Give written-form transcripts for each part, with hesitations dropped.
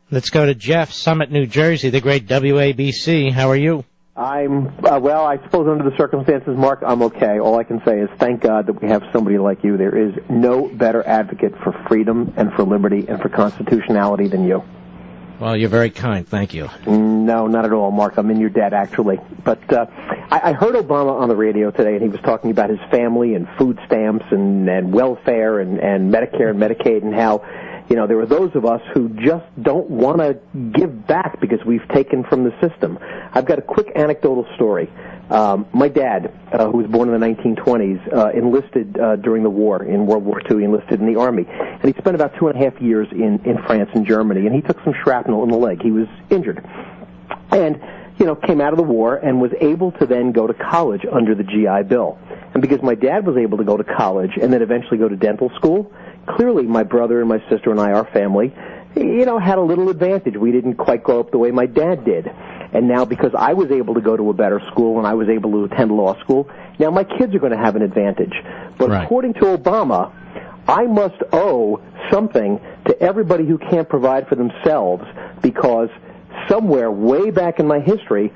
Let's go to Jeff, Summit, New Jersey, the great WABC. How are you? Well, I suppose under the circumstances, Mark, I'm okay. All I can say is thank God that we have somebody like you. There is no better advocate for freedom and for liberty and for constitutionality than you. Well, you're very kind. Thank you. No, not at all, Mark. I'm in your debt, actually. But I heard Obama on the radio today, and he was talking about his family and food stamps and welfare and Medicare and Medicaid and how, there are those of us who just don't want to give back because we've taken from the system. I've got a quick anecdotal story. My dad, who was born in the 1920s, enlisted during the war, in World War II. He enlisted in the Army. And he spent about 2.5 years in France and Germany, and he took some shrapnel in the leg. He was injured. And, came out of the war and was able to then go to college under the GI Bill. And because my dad was able to go to college and then eventually go to dental school, clearly my brother and my sister and I, our family, had a little advantage. We didn't quite grow up the way my dad did. And now because I was able to go to a better school and I was able to attend law school, now my kids are going to have an advantage. But right. According to Obama, I must owe something to everybody who can't provide for themselves because somewhere way back in my history,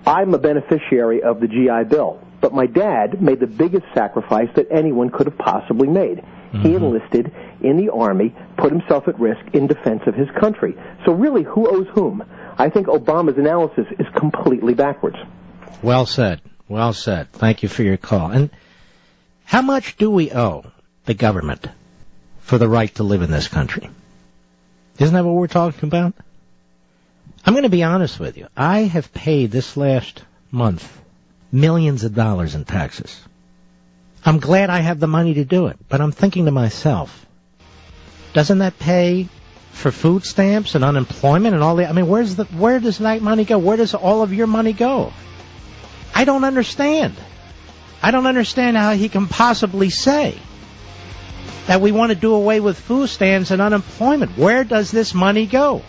I'm a beneficiary of the GI Bill. But my dad made the biggest sacrifice that anyone could have possibly made. Mm-hmm. He enlisted in the Army, put himself at risk in defense of his country. So really, who owes whom? I think Obama's analysis is completely backwards. Well said. Well said. Thank you for your call. And how much do we owe the government for the right to live in this country? Isn't that what we're talking about? I'm going to be honest with you. I have paid this last month millions of dollars in taxes. I'm glad I have the money to do it, but I'm thinking to myself, doesn't that pay for food stamps and unemployment and all that? I mean, where does that money go? Where does all of your money go? I don't understand. I don't understand how he can possibly say that we want to do away with food stamps and unemployment. Where does this money go?